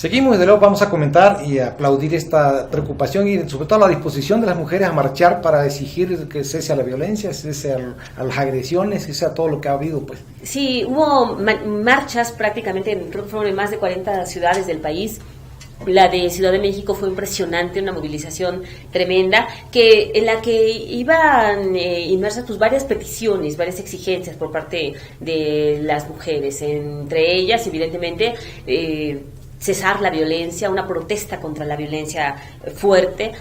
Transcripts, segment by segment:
Seguimos, desde luego vamos a comentar y a aplaudir esta preocupación y sobre todo la disposición de las mujeres a marchar para exigir que cese a la violencia, cese a las agresiones, cese a todo lo que ha habido, pues. Sí, hubo marchas prácticamente en más de 40 ciudades del país. La de Ciudad de México fue impresionante, una movilización tremenda, en la que iban inmersas pues varias peticiones, varias exigencias por parte de las mujeres, entre ellas, evidentemente, cesar la violencia, una protesta contra la violencia fuerte,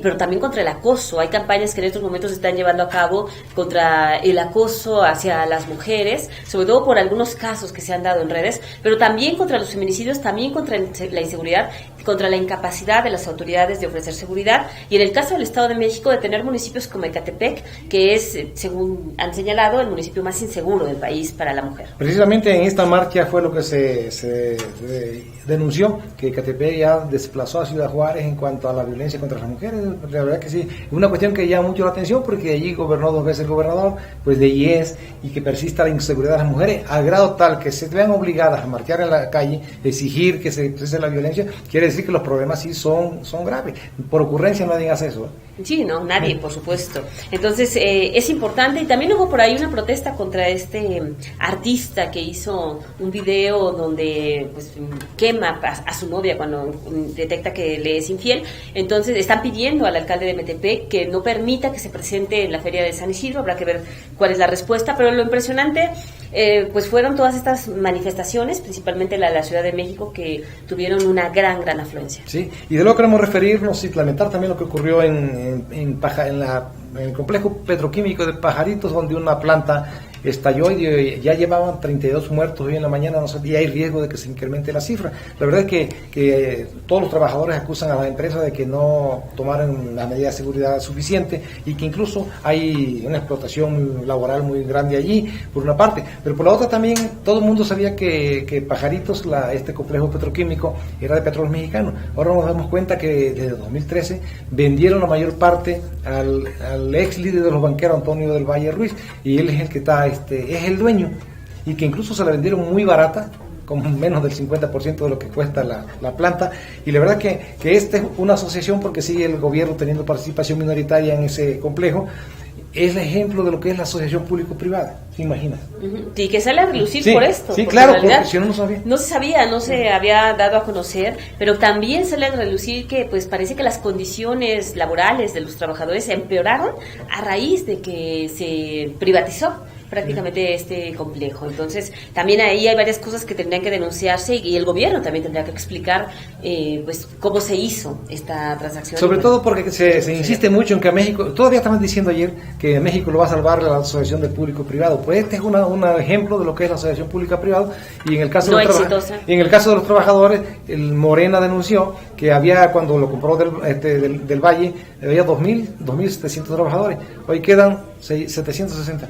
pero también contra el acoso. Hay campañas que en estos momentos se están llevando a cabo contra el acoso hacia las mujeres, sobre todo por algunos casos que se han dado en redes, pero también contra los feminicidios, también contra la inseguridad, contra la incapacidad de las autoridades de ofrecer seguridad, y en el caso del Estado de México de tener municipios como Ecatepec, que es, según han señalado, el municipio más inseguro del país para la mujer. Precisamente en esta marcha fue lo que se denunció, que Ecatepec ya desplazó a Ciudad Juárez en cuanto a la violencia contra las mujeres. La verdad que sí, es una cuestión que llama mucho la atención porque allí gobernó 2 veces el gobernador, pues de IES, y que persista la inseguridad de las mujeres al grado tal que se vean obligadas a marchar en la calle, exigir que se cese la violencia. Quiere decir que los problemas sí son graves. Por ocurrencia no digas eso. Sí, no, nadie, por supuesto. Entonces, es importante, y también hubo por ahí una protesta contra este artista que hizo un video donde pues quema a su novia cuando detecta que le es infiel. Entonces, están pidiendo al alcalde de Metepec que no permita que se presente en la Feria de San Isidro. Habrá que ver cuál es la respuesta, pero lo impresionante pues fueron todas estas manifestaciones, principalmente la de la Ciudad de México, que tuvieron una gran afluencia. Sí, y de luego queremos referirnos y lamentar también lo que ocurrió en el complejo petroquímico de Pajaritos, donde una planta estalló y ya llevaban 32 muertos hoy en la mañana, y hay riesgo de que se incremente la cifra. La verdad es que todos los trabajadores acusan a la empresa de que no tomaron la medida de seguridad suficiente y que incluso hay una explotación laboral muy grande allí, por una parte, pero por la otra también todo el mundo sabía que Pajaritos, este complejo petroquímico, era de Petróleos Mexicanos. Ahora nos damos cuenta que desde 2013 vendieron la mayor parte al ex líder de los banqueros, Antonio del Valle Ruiz, y él es el que es el dueño, y que incluso se la vendieron muy barata, con menos del 50% de lo que cuesta la planta. Y la verdad que esta es una asociación, porque sigue el gobierno teniendo participación minoritaria en ese complejo. Es el ejemplo de lo que es la asociación público-privada, ¿se imagina? Y que sale a relucir sí, por esto. Sí, claro, porque si no, no sabía. No se sabía, no se había dado a conocer, pero también sale a relucir que pues parece que las condiciones laborales de los trabajadores empeoraron a raíz de que se privatizó prácticamente este complejo. Entonces, también ahí hay varias cosas que tendrían que denunciarse, y el gobierno también tendría que explicar pues cómo se hizo esta transacción. Sobre todo porque se insiste mucho en que a México, todavía estaban diciendo ayer que a México lo va a salvar la asociación de público-privado. Pues este es un ejemplo de lo que es la asociación pública-privada, y en el caso en el caso de los trabajadores, el Morena denunció que había, cuando lo compró del Valle, había 2.700 trabajadores, hoy quedan 760.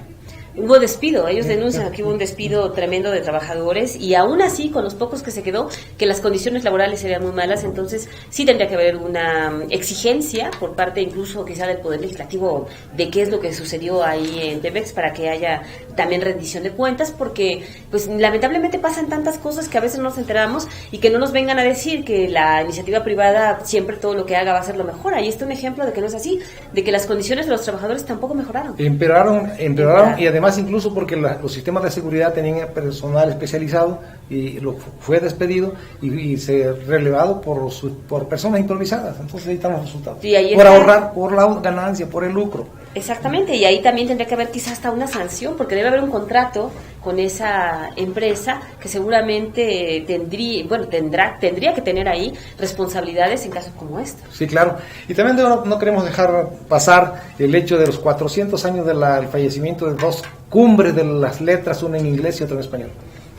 Hubo despido, ellos denuncian que hubo un despido tremendo de trabajadores, y aún así, con los pocos que se quedó, que las condiciones laborales serían muy malas. Entonces sí tendría que haber una exigencia por parte incluso quizá del Poder Legislativo de qué es lo que sucedió ahí en Pemex, para que haya también rendición de cuentas, porque pues lamentablemente pasan tantas cosas que a veces no nos enteramos, y que no nos vengan a decir que la iniciativa privada siempre todo lo que haga va a ser lo mejor. Ahí está un ejemplo de que no es así, de que las condiciones de los trabajadores tampoco mejoraron. Empeoraron, y además incluso porque los sistemas de seguridad tenían personal especializado, y fue despedido y se relevado por personas improvisadas. Entonces ahí están los resultados. Ahorrar, por la ganancia, por el lucro. Exactamente, y ahí también tendría que haber quizás hasta una sanción, porque debe haber un contrato con esa empresa que seguramente tendría que tener ahí responsabilidades en casos como este. Sí, claro. Y también no queremos dejar pasar el hecho de los 400 años del fallecimiento de 2 cumbres de las letras, una en inglés y otra en español.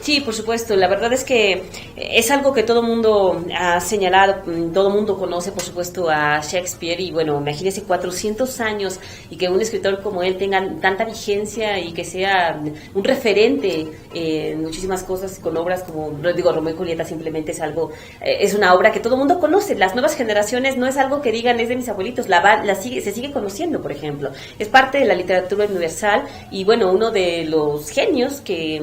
Sí, por supuesto. La verdad es que es algo que todo mundo ha señalado, todo mundo conoce, por supuesto, a Shakespeare, y bueno, imagínese 400 años y que un escritor como él tenga tanta vigencia y que sea un referente en muchísimas cosas, con obras como, Romeo y Julieta simplemente es algo, es una obra que todo mundo conoce. Las nuevas generaciones no es algo que digan es de mis abuelitos, se sigue conociendo, por ejemplo. Es parte de la literatura universal, y bueno, uno de los genios que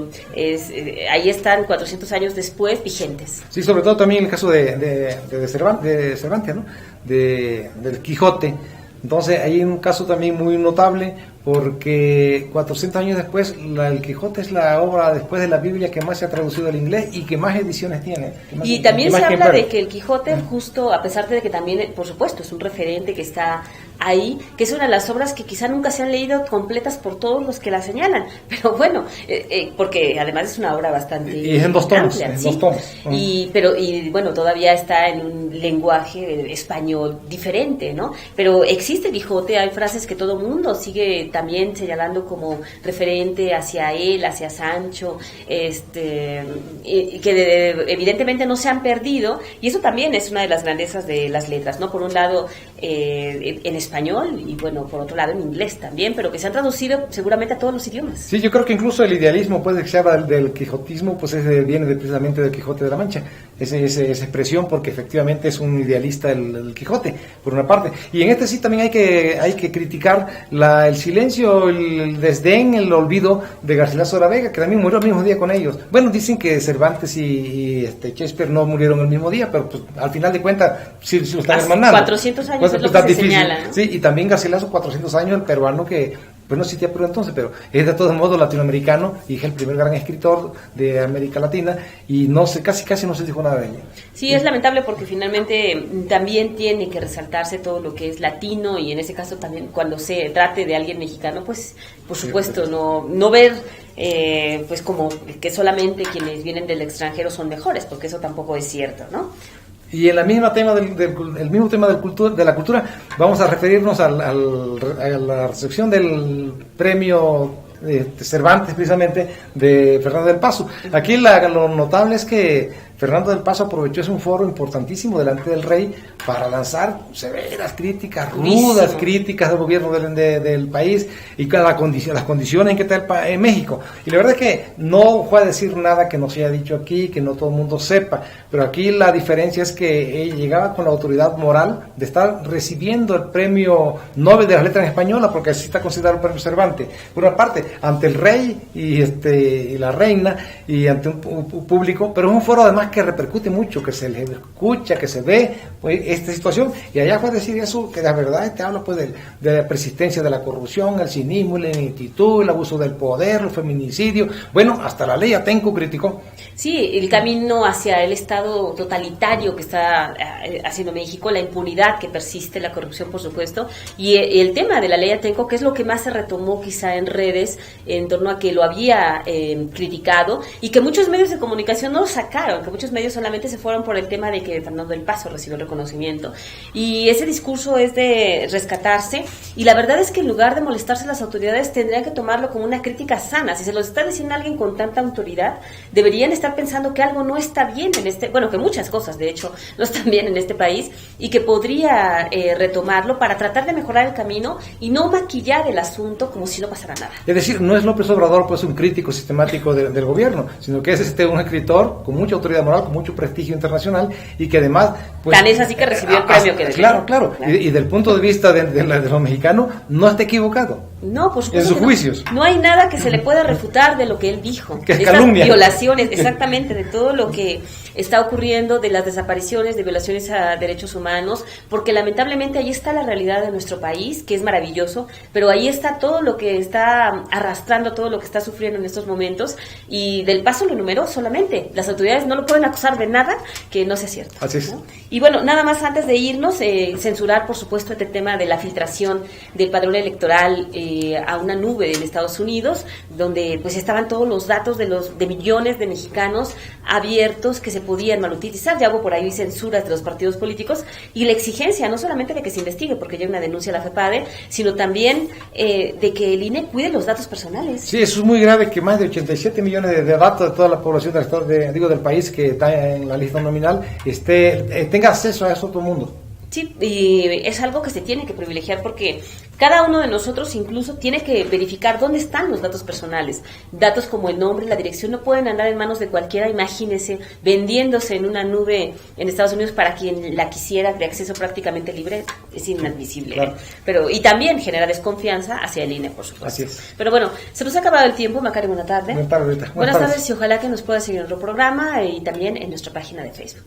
ahí están 400 años después vigentes. Sí, sobre todo también en el caso de Cervantes, ¿no? Del Quijote. Entonces hay un caso también muy notable porque 400 años después el Quijote es la obra después de la Biblia que más se ha traducido al inglés y que más ediciones tiene. Y también se habla de que el Quijote, justo a pesar de que también, por supuesto, es un referente que está ahí, que es una de las obras que quizá nunca se han leído completas por todos los que la señalan, pero bueno, porque además es una obra bastante y es en 2 tomos, amplia, en ¿sí? 2 tomos. Y bueno, todavía está en un lenguaje español diferente, ¿no? Pero existe Quijote, hay frases que todo mundo sigue también señalando como referente hacia él, hacia Sancho, que evidentemente no se han perdido, y eso también es una de las grandezas de las letras, ¿no? Por un lado en español y bueno, por otro lado en inglés también, pero que se han traducido seguramente a todos los idiomas. Sí, yo creo que incluso el idealismo, pues, que se habla del quijotismo, pues viene precisamente del Quijote de la Mancha, esa expresión, porque efectivamente es un idealista el Quijote, por una parte. Y en este sí también hay que criticar el silencio, el desdén, el olvido de Garcilaso de la Vega, que también murió el mismo día con ellos. Bueno, dicen que Cervantes y Shakespeare no murieron el mismo día, pero pues al final de cuentas sí lo están hermanando. 400 años es lo que se señala, ¿no? Sí, y también Garcilaso 400 años, el peruano que pues no existía Perú entonces, pero es de todos modos latinoamericano y es el primer gran escritor de América Latina y casi no se dijo nada de él. Sí, es lamentable porque finalmente también tiene que resaltarse todo lo que es latino y en ese caso también cuando se trate de alguien mexicano, pues por supuesto no ver pues como que solamente quienes vienen del extranjero son mejores, porque eso tampoco es cierto, ¿no? Y en el mismo tema el mismo tema de la cultura, vamos a referirnos a la recepción del premio Cervantes, precisamente, de Fernando del Paso. Aquí lo notable es que Fernando del Paso aprovechó ese un foro importantísimo delante del rey para lanzar severas críticas, rudas críticas del gobierno del país y con las condiciones en que está en México. Y la verdad es que no fue a decir nada que no se haya dicho aquí, que no todo el mundo sepa, pero aquí la diferencia es que él llegaba con la autoridad moral de estar recibiendo el premio Nobel de las Letras en Española, porque así está considerado el premio Cervantes. Por una parte, ante el rey y la reina y ante un público, pero es un foro además que repercute mucho, que se le escucha, que se ve pues, esta situación, y allá fue a decir eso, que la verdad te habla pues de la persistencia de la corrupción, el cinismo, la ineptitud, el abuso del poder, el feminicidio, bueno, hasta la ley Atenco criticó. Sí, el camino hacia el estado totalitario que está haciendo México, la impunidad que persiste, la corrupción por supuesto, y el tema de la ley Atenco, que es lo que más se retomó quizá en redes, en torno a que lo había criticado, y que muchos medios de comunicación no lo sacaron, que muchos medios solamente se fueron por el tema de que Fernando del Paso recibió el reconocimiento, y ese discurso es de rescatarse, y la verdad es que en lugar de molestarse las autoridades tendrían que tomarlo como una crítica sana. Si se lo está diciendo alguien con tanta autoridad, deberían estar pensando que algo no está bien que muchas cosas de hecho no están bien en este país, y que podría retomarlo para tratar de mejorar el camino y no maquillar el asunto como si no pasara nada. Es decir, no es López Obrador pues un crítico sistemático del gobierno, sino que es un escritor con mucha autoridad moral, con mucho prestigio internacional y que además pues, tan es así que recibió el premio que claro. Y del punto de vista de los mexicanos no está equivocado. No, por supuesto. En sus juicios. No hay nada que se le pueda refutar de lo que él dijo. Que es de calumnia. Esas violaciones, exactamente, de todo lo que está ocurriendo, de las desapariciones, de violaciones a derechos humanos, porque lamentablemente ahí está la realidad de nuestro país, que es maravilloso, pero ahí está todo lo que está arrastrando, todo lo que está sufriendo en estos momentos, y del Paso lo enumeró solamente. Las autoridades no lo pueden acusar de nada que no sea cierto. Así es. ¿No? Y bueno, nada más antes de irnos, censurar, por supuesto, este tema de la filtración del padrón electoral a una nube en Estados Unidos, donde pues estaban todos los datos de millones de mexicanos abiertos que se podían mal utilizar. Ya hubo por ahí censuras de los partidos políticos y la exigencia no solamente de que se investigue, porque ya hay una denuncia a la FEPADE, sino también de que el INE cuide los datos personales. Sí, eso es muy grave, que más de 87 millones de datos de toda la población del país que está en la lista nominal tenga acceso a eso todo el mundo. Sí, y es algo que se tiene que privilegiar porque cada uno de nosotros incluso tiene que verificar dónde están los datos personales. Datos como el nombre, la dirección no pueden andar en manos de cualquiera, imagínese, vendiéndose en una nube en Estados Unidos para quien la quisiera de acceso prácticamente libre, es inadmisible. Claro. Pero, y también genera desconfianza hacia el INE, por supuesto. Así es. Pero bueno, se nos ha acabado el tiempo, Macario, buena tarde. Buenas tardes, Rita. Buenas tardes y ojalá que nos pueda seguir en otro programa y también en nuestra página de Facebook.